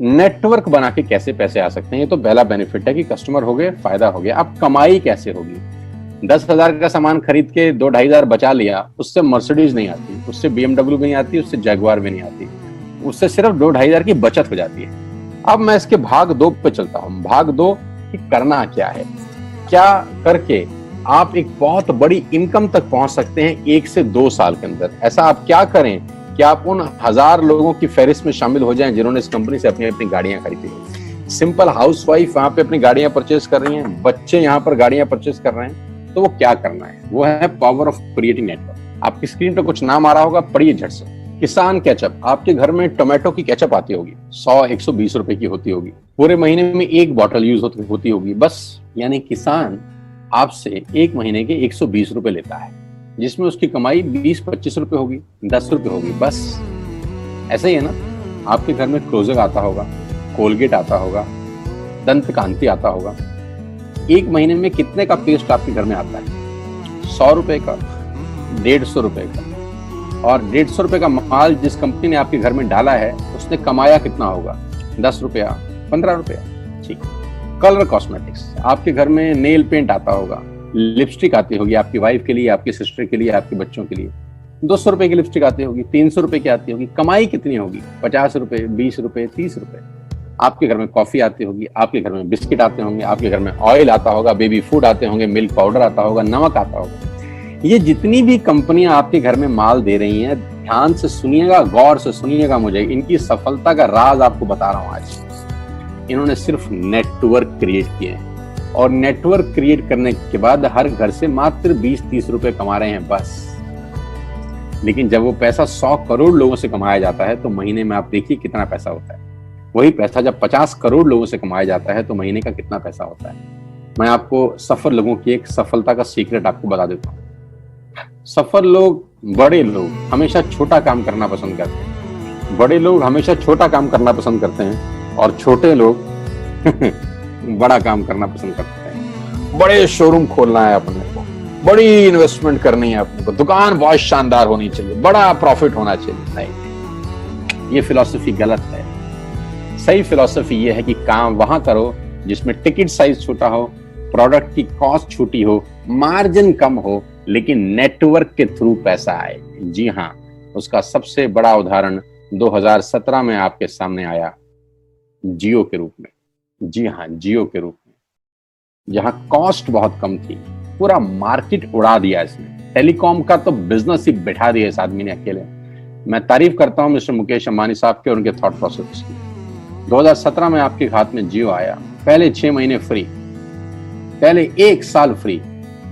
Network बना के कैसे पैसे आ सकते हैं, ये तो पहला बेनिफिट है कि कस्टमर हो गए, फायदा हो गया। अब कमाई कैसे होगी? 10,000 का सामान खरीद के 2-2,500 बचा लिया, उससे मर्सिडीज नहीं आती, उससे BMW भी नहीं आती, उससे जैगुआर भी नहीं आती, उससे सिर्फ 2-2,500 की बचत हो जाती है। अब मैं इसके भाग 2 पे चलता हूँ। भाग 2 कि करना क्या है, क्या करके आप एक बहुत बड़ी इनकम तक पहुंच सकते हैं 1 से 2 साल के अंदर। ऐसा आप क्या करें कि आप उन 1000 लोगों की फहरिस्त में शामिल हो जाएं जिन्होंने इस कंपनी से अपनी अपनी गाड़ियां खरीदी है। सिंपल हाउसवाइफ वहां पे अपनी गाड़ियां परचेज कर रही हैं, बच्चे यहाँ पर गाड़ियां परचेज कर रहे हैं, तो वो क्या करना है? वो है पावर ऑफ क्रिएटिंग नेटवर्क। आपकी स्क्रीन पर कुछ नाम आ रहा होगा, पढ़िए झट से। किसान केचप, आपके घर में टोमेटो की केचप आती होगी, 100-120 रुपए की होती होगी, पूरे महीने में 1 बॉटल यूज होती होगी बस। यानी किसान आपसे 1 महीने के 120 रुपए लेता है, जिसमें उसकी कमाई 20-25 रुपए होगी, 10 रुपए होगी बस। ऐसा ही है ना? आपके घर में क्लोजर आता होगा, कोलगेट आता होगा, दंत कांति आता होगा। 1 महीने में कितने का पेस्ट आपके घर में आता है? 100 रुपए का, 150 रुपए का। और 150 रुपए का माल जिस कंपनी ने आपके घर में डाला है, उसने कमाया कितना होगा? 10 रुपया, 15 रुपया। ठीक। कलर कॉस्मेटिक्स, आपके घर में नेल पेंट आता होगा, लिपस्टिक आती होगी आपकी वाइफ के लिए, आपकी सिस्टर के लिए, आपके बच्चों के लिए। 200 रुपए की लिपस्टिक आती होगी, 300 रुपए की आती होगी। कमाई कितनी होगी? 50 रुपए, 20 रुपए, 30 रुपए। आपके घर में कॉफी आती होगी, आपके घर में बिस्किट आते होंगे, आपके घर में ऑयल आता होगा, बेबी फूड आते होंगे, मिल्क पाउडर आता होगा, नमक आता होगा। ये जितनी भी कंपनियां आपके घर में माल दे रही हैं, ध्यान से सुनिएगा, गौर से सुनिएगा मुझे। इनकी सफलता का राज आपको बता रहा हूं आज। इन्होंने सिर्फ नेटवर्क क्रिएट किए हैं, और नेटवर्क क्रिएट करने के बाद हर घर से मात्र 20-30 रुपए कमा रहे हैं बस। लेकिन जब वो पैसा 100 करोड़ लोगों से कमाया जाता है तो महीने में आप देखिए कितना पैसा होता है। वही पैसा जब 50 करोड़ लोगों से कमाया जाता है तो महीने का कितना पैसा होता है। मैं आपको सफल लोगों की एक सफलता का सीक्रेट आपको बता देता हूँ। सफल लोग, बड़े लोग हमेशा छोटा काम करना पसंद करते हैं। बड़े लोग हमेशा छोटा काम करना पसंद करते हैं, और छोटे लोग बड़ा काम करना पसंद करते हैं। बड़े शोरूम खोलना है अपने को, बड़ी इन्वेस्टमेंट करनी है अपने को, दुकान बहुत शानदार होनी चाहिए, बड़ा प्रॉफिट होना चाहिए। नहीं, ये फिलॉसफी गलत है। सही फिलॉसफी ये है कि काम वहां करो जिसमें टिकट साइज छोटा हो, प्रोडक्ट की कॉस्ट छोटी हो, मार्जिन कम हो, लेकिन नेटवर्क के थ्रू पैसा आए। जी हाँ, उसका सबसे बड़ा उदाहरण 2017 में आपके सामने आया, जियो के रूप में। जी हाँ, जियो के रूप में, जहां कॉस्ट बहुत कम थी, पूरा मार्केट उड़ा दिया इसने। टेलीकॉम का तो बिजनेस ही बैठा दिया इस आदमी ने अकेले। मैं तारीफ करता हूं मिस्टर मुकेश अंबानी साहब के और उनके थॉट प्रोसेस की। 2017 में आपके हाथ में जियो आया, पहले 6 महीने फ्री, पहले 1 साल फ्री।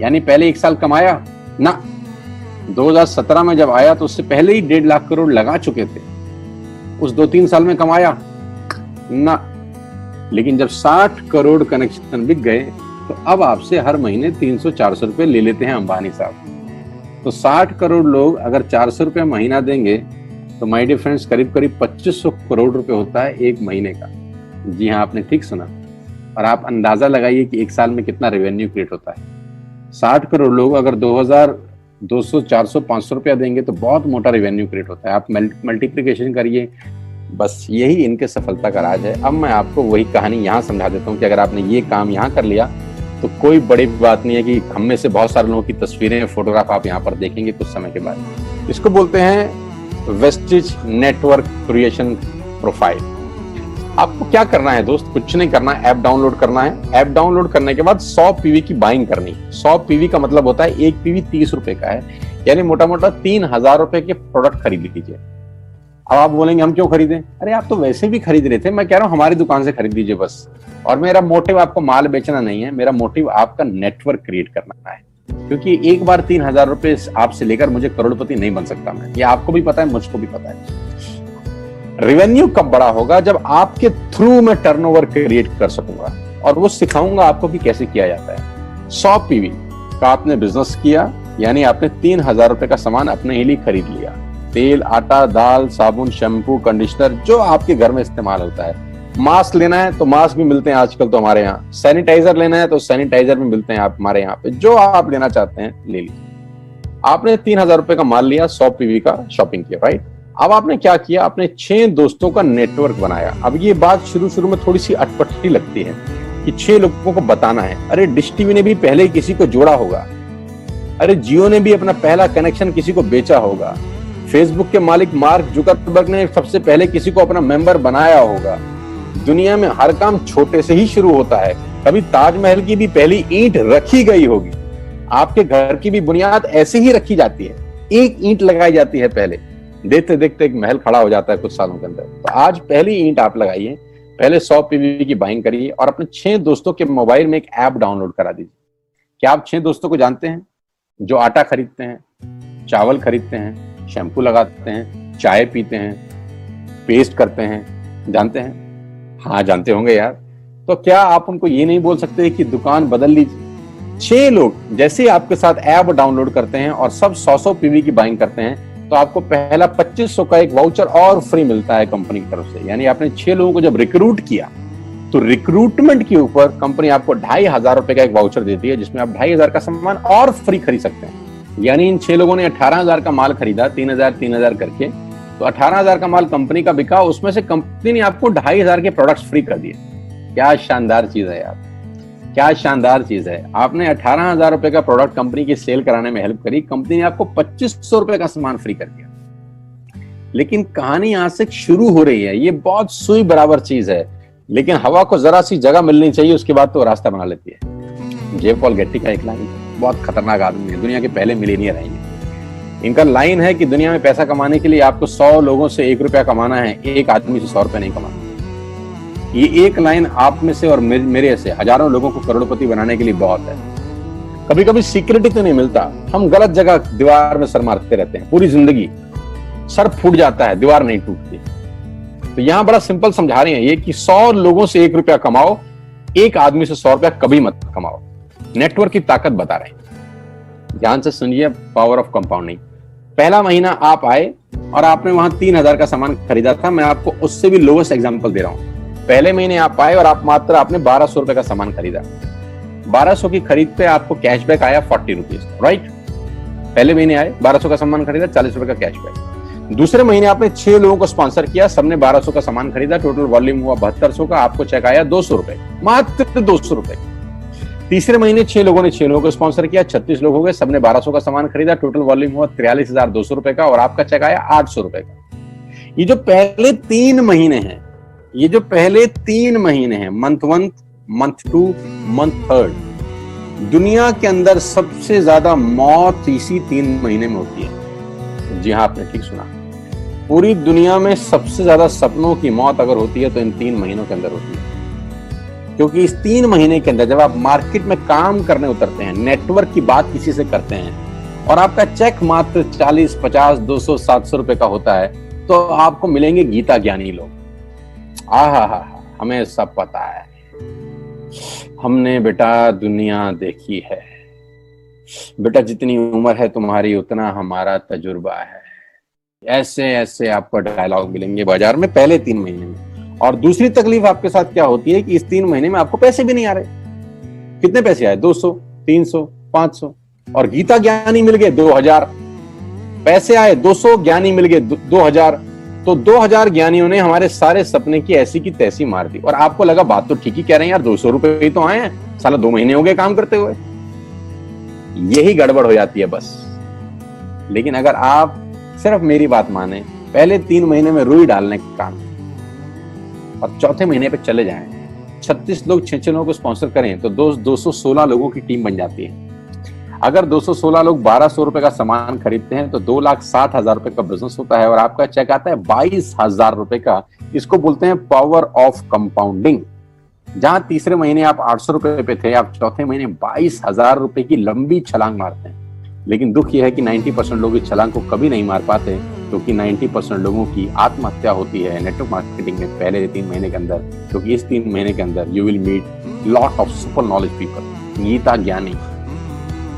यानी पहले 1 साल कमाया ना। 2017 में जब आया तो उससे पहले ही 1.5 लाख करोड़ लगा चुके थे। उस 2-3 साल में कमाया ना। लेकिन जब 60 करोड़ कनेक्शन बिक गए तो अब आपसे हर महीने 300-400 रुपए ले लेते हैं अंबानी साहब। तो 60 करोड़ लोग अगर 400 रुपए महीना देंगे तो माय डियर फ्रेंड्स, करीब करीब 2500 करोड़ रुपए होता है 1 महीने का। जी हाँ, आपने ठीक सुना। और आप अंदाजा लगाइए कि 1 साल में कितना रेवेन्यू क्रिएट होता है। 60 करोड़ लोग अगर 2200, 400, 500 रुपया देंगे तो बहुत मोटा रेवेन्यू क्रिएट होता है। आप मल्टीप्लिकेशन करिए, बस यही इनके सफलता का राज है। अब मैं आपको वही कहानी यहाँ समझा देता हूँ कि अगर आपने ये काम यहाँ कर लिया तो कोई बड़ी बात नहीं है कि हम में से बहुत सारे लोगों की तस्वीरें, फोटोग्राफ आप यहाँ पर देखेंगे कुछ समय के बाद। इसको बोलते हैं वेस्टिज नेटवर्क क्रिएशन प्रोफाइल। आपको क्या करना है दोस्त? कुछ नहीं करना है, ऐप डाउनलोड करना है। ऐप डाउनलोड करने के बाद 100 पीवी की बाइंग करनी है। 100 पीवी का मतलब होता है 1 पीवी 30 रुपए का है, यानी मोटा मोटा 3000 रुपए के प्रोडक्ट खरीद लीजिए। अब आप बोलेंगे हम क्यों खरीदें? अरे आप तो वैसे भी खरीद रहे थे, मैं कह रहा हूँ हमारी दुकान से खरीद लीजिए बस। और मेरा मोटिव आपको माल बेचना नहीं है, मेरा मोटिव आपका नेटवर्क क्रिएट करना है। क्योंकि एक बार 3000 रुपए आपसे लेकर मुझे करोड़पति नहीं बन सकता मैं, ये आपको भी पता है, मुझको भी पता है। रेवेन्यू कब बड़ा होगा? जब आपके थ्रू मैं टर्नओवर क्रिएट कर सकूंगा, और वो सिखाऊंगा आपको कि कैसे किया जाता है। 100 पीवी का आपने बिजनेस किया, यानी आपने 3000 रुपए का सामान अपने ही लिए खरीद लिया। तेल, आटा, दाल, साबुन, शैम्पू, कंडीशनर, जो आपके घर में इस्तेमाल होता है। मास्क लेना है तो मास्क भी मिलते हैं आजकल तो हमारे यहाँ। सैनिटाइजर लेना है तो सैनिटाइजर भी मिलते हैं आप हमारे यहाँ पे। जो आप लेना चाहते हैं ले लीजिए। आपने 3000 रुपए का माल लिया, 100 पीवी का शॉपिंग किया, राइट? अब आपने क्या किया, आपने 6 दोस्तों का नेटवर्क बनाया। अब ये बात शुरू शुरू में थोड़ी सी अटपटी लगती है कि 6 लोगों को बताना है। अरे डिश टीवी ने भी पहले किसी को जोड़ा होगा, अरे जियो ने भी अपना पहला कनेक्शन किसी को बेचा होगा, फेसबुक के मालिक मार्क जुकरबर्ग ने सबसे पहले किसी को अपना मेंबर बनाया होगा। दुनिया में हर काम छोटे से ही शुरू होता है। कभी ताजमहल की भी पहली ईंट रखी गई होगी, आपके घर की भी बुनियाद ऐसे ही रखी जाती है, एक ईंट लगाई जाती है पहले, देखते देखते एक महल खड़ा हो जाता है कुछ सालों के अंदर। तो आज पहली ईंट आप लगाइए, पहले 100 पीवी की बाइंग करिए और अपने 6 दोस्तों के मोबाइल में एक ऐप डाउनलोड करा दीजिए। क्या आप 6 दोस्तों को जानते हैं जो आटा खरीदते हैं, चावल खरीदते हैं, शैम्पू लगाते हैं, चाय पीते हैं, पेस्ट करते हैं? जानते हैं? हाँ जानते होंगे यार। तो क्या आप उनको ये नहीं बोल सकते कि दुकान बदल लीजिए? 6 लोग जैसे ही आपके साथ ऐप डाउनलोड करते हैं और सब 100 पीवी की बाइंग करते हैं तो आपको पहला 2500 का एक वाउचर और फ्री मिलता है कंपनी की तरफ से। यानी आपने 6 लोगों को जब रिक्रूट किया तो रिक्रूटमेंट के ऊपर कंपनी आपको 2500 रुपए का एक वाउचर देती है जिसमें आप 2500 का सामान और फ्री खरीद सकते हैं। यानी इन 6 लोगों ने 18,000 का माल खरीदा, 3,000 करके, तो 18,000 का माल कंपनी का बिका, उसमें से कंपनी ने आपको 2500 के प्रोडक्ट्स फ्री कर दिए। क्या शानदार चीज है यार, क्या शानदार चीज है। आपने 18,000 रुपए का प्रोडक्ट कंपनी की सेल कराने में हेल्प करी, कंपनी ने आपको 2500 रुपए का सामान फ्री कर दिया। लेकिन कहानी यहां से शुरू हो रही है। ये बहुत सुई बराबर चीज है, लेकिन हवा को जरा सी जगह मिलनी चाहिए, उसके बाद तो रास्ता बना लेती है। जे पॉल गेट्टी का एक लाइन, बहुत खतरनाक आदमी है, दुनिया के पहले मिलियनियर हैं। इनका लाइन है कि दुनिया में पैसा कमाने के लिए आपको 100 लोगों से 1 रुपया कमाना है, एक आदमी से 100 रुपया नहीं कमाना। ये एक लाइन आप में से और मेरे से हजारों लोगों को करोड़पति बनाने के लिए बहुत है। कभी कभी सिक्योरिटी तो नहीं मिलता, हम गलत जगह दीवार में सर मारते रहते हैं, पूरी जिंदगी सर फूट जाता है, दीवार नहीं टूटती। तो यहां बड़ा सिंपल समझा रहे हैं ये कि 100 लोगों से 1 रुपया कमाओ, एक आदमी से 100 रुपया कभी मत कमाओ। नेटवर्क की ताकत बता रहे हैं, ध्यान से सुनिए, पावर ऑफ कंपाउंडिंग। पहला महीना आप आए और आपने वहां 3,000 का सामान खरीदा था, मैं आपको उससे भी लोवेस्ट एग्जांपल दे रहा हूं। पहले महीने आप आए और आपने 1200 रुपए का सामान खरीदा, 1200 की खरीद पे आपको कैशबैक आया 40 रुपीज, राइट? पहले महीने आए, 1200 का सामान खरीदा, 40 रुपए का कैशबैक। दूसरे महीने आपने 6 लोगों को स्पॉन्सर किया, सबने 1200 का सामान खरीदा, टोटल वॉल्यूम हुआ 7200 का, आपको चेक आया 200 रुपए, मात्र 200 रुपए। तीसरे महीने 6 लोगों ने 6 लोगों को स्पॉन्सर किया, 36 लोग हो गए, सबने 1200 का सामान खरीदा, टोटल वॉल्यूम हुआ 43,200 रुपए का और आपका चेक आया 800 रुपए का। ये जो पहले 3 महीने हैं, ये जो पहले 3 महीने हैं, मंथ 1, मंथ 2, मंथ 3, दुनिया के अंदर सबसे ज्यादा मौत इसी 3 महीने में होती है। जी हाँ, आपने ठीक सुना, पूरी दुनिया में सबसे ज्यादा सपनों की मौत अगर होती है तो इन 3 महीनों के अंदर होती है। क्योंकि इस 3 महीने के अंदर जब आप मार्केट में काम करने उतरते हैं, नेटवर्क की बात किसी से करते हैं और आपका चेक मात्र 40, 50, 200, 700 रुपए का होता है, तो आपको मिलेंगे गीता ज्ञानी लोग। हमें सब पता है, हमने बेटा दुनिया देखी है, बेटा जितनी उम्र है तुम्हारी उतना हमारा तजुर्बा है। ऐसे ऐसे आपको डायलॉग मिलेंगे बाजार में पहले 3 महीने में। और दूसरी तकलीफ आपके साथ क्या होती है कि इस 3 महीने में आपको पैसे भी नहीं आ रहे। कितने पैसे आए? 200, 300, 500, और गीता ज्ञानी मिल गए 2000। पैसे आए 200, ज्ञानी मिल गए 2000, तो 2000 ज्ञानियों ने हमारे सारे सपने की ऐसी की तैसी मार दी। और आपको लगा बात तो ठीक ही कह रहे हैं यार, 200 रुपए ही तो आए हैं, साला 2 महीने हो गए काम करते हुए। यही गड़बड़ हो जाती है बस। लेकिन अगर आप सिर्फ मेरी बात माने, पहले 3 महीने में रुई डालने का काम और चौथे महीने पे चले जाएं, 36 लोग 6 लोगों को स्पॉन्सर करें तो 216 लोगों की टीम बन जाती है। अगर 216 लोग 1200 रुपए का सामान खरीदते हैं तो 2,60,000 रुपए का बिजनेस होता है और आपका चेक आता है 22,000 रुपए का। इसको बोलते हैं पावर ऑफ कंपाउंडिंग। जहां तीसरे महीने आप 800 रुपए पे थे, आप चौथे महीने 22,000 रुपए की लंबी छलांग मारते हैं। लेकिन दुख यह है कि 90% लोग इस छलांग को कभी नहीं मार पाते, क्योंकि 90% लोगों की आत्महत्या होती है नेटवर्क मार्केटिंग में पहले 3 महीने के अंदर। क्योंकि इस 3 महीने के अंदर you will meet lot of super knowledge people, Gita ज्ञानी।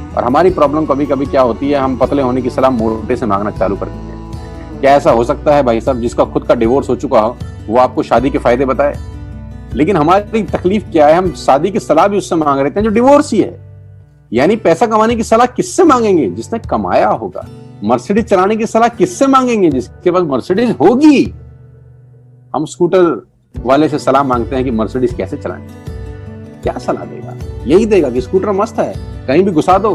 और हमारी प्रॉब्लम कभी कभी क्या होती है, हम पतले होने की सलाह मोटे से मांगना चालू कर देते हैं। क्या ऐसा हो सकता है भाई साहब, जिसका खुद का डिवोर्स हो चुका हो वो आपको शादी के फायदे बताए? लेकिन हमारी तकलीफ क्या है, हम शादी की सलाह भी उससे मांग रहे हैं जो डिवोर्स ही है। यानी पैसा कमाने की सलाह किससे मांगेंगे? जिसने कमाया होगा। मर्सिडीज चलाने की सलाह किससे मांगेंगे? जिसके पास मर्सिडीज होगी। हम स्कूटर वाले से सलाह मांगते हैं कि मर्सिडीज कैसे चलाएं। क्या सलाह देगा? यही देगा कि स्कूटर मस्त है, कहीं भी घुसा दो,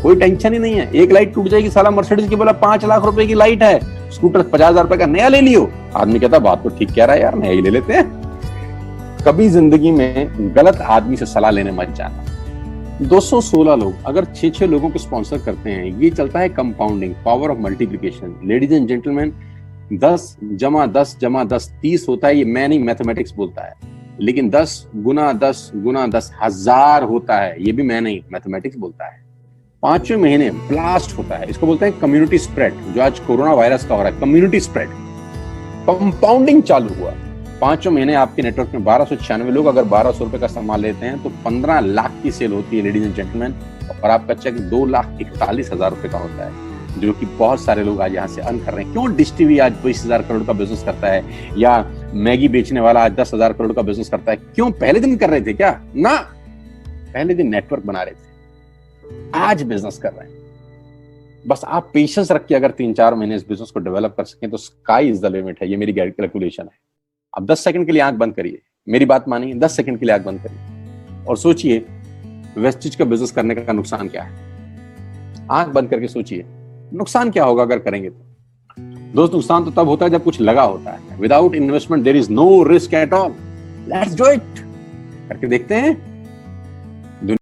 कोई टेंशन ही नहीं है। एक लाइट टूट जाएगी, साला मर्सिडीज की बोला 5 लाख रुपए की लाइट है, स्कूटर 50,000 रुपए का नया ले लियो। आदमी कहता बात तो ठीक कह रहा है यार, नया ही ले लेते हैं। कभी जिंदगी में गलत आदमी से सलाह लेने मत जाना। 216 लोग अगर 6-6 लोगों को स्पॉन्सर करते हैं, ये चलता है compounding, power of multiplication. Ladies and gentleman, 10 + 10 + 10 30 होता है। ये मैं नहीं, मैथमेटिक्स बोलता है। लेकिन 10 × 10 × 10 1000 होता है। ये भी मैं नहीं, मैथमेटिक्स बोलता है। 5वें महीने ब्लास्ट होता है। इसको बोलते हैं कम्युनिटी स्प्रेड, जो आज कोरोना वायरस का हो रहा है। कम्युनिटी स्प्रेड, कंपाउंडिंग चालू हुआ। 5वें महीने आपके नेटवर्क में 1296 लोग अगर 1200 रुपए का सामान लेते हैं तो 15 लाख की सेल होती है लेडीज एंड जेंटलमैन। और आपका चेक 2,41,000 रुपए का होता है, जो कि बहुत सारे लोग आज यहाँ से अर्न कर रहे हैं। क्यों डिश टीवी आज 20,000 करोड़ का बिजनेस करता है, या मैगी बेचने वाला आज 10,000 करोड़ का बिजनेस करता है? क्यों? पहले दिन कर रहे थे क्या? ना, पहले दिन नेटवर्क बना रहे थे, आज बिजनेस कर रहे हैं। बस आप पेशेंस रख के अगर 3-4 महीने इस बिजनेस को डेवलप कर सकें तो स्काई इज द लिमिट है। ये मेरी कैलकुलेशन है। अब 10 सेकंड के लिए आंख बंद करिए, मेरी बात मानिए, 10 सेकंड के लिए आंख बंद करिए और सोचिए वेस्टिज का बिजनेस करने का नुकसान क्या है। आंख बंद करके सोचिए नुकसान क्या होगा अगर करेंगे तो। दोस्त, नुकसान तो तब होता है जब कुछ लगा होता है। Without investment there is no risk at all. Let's do it. करके देखते हैं।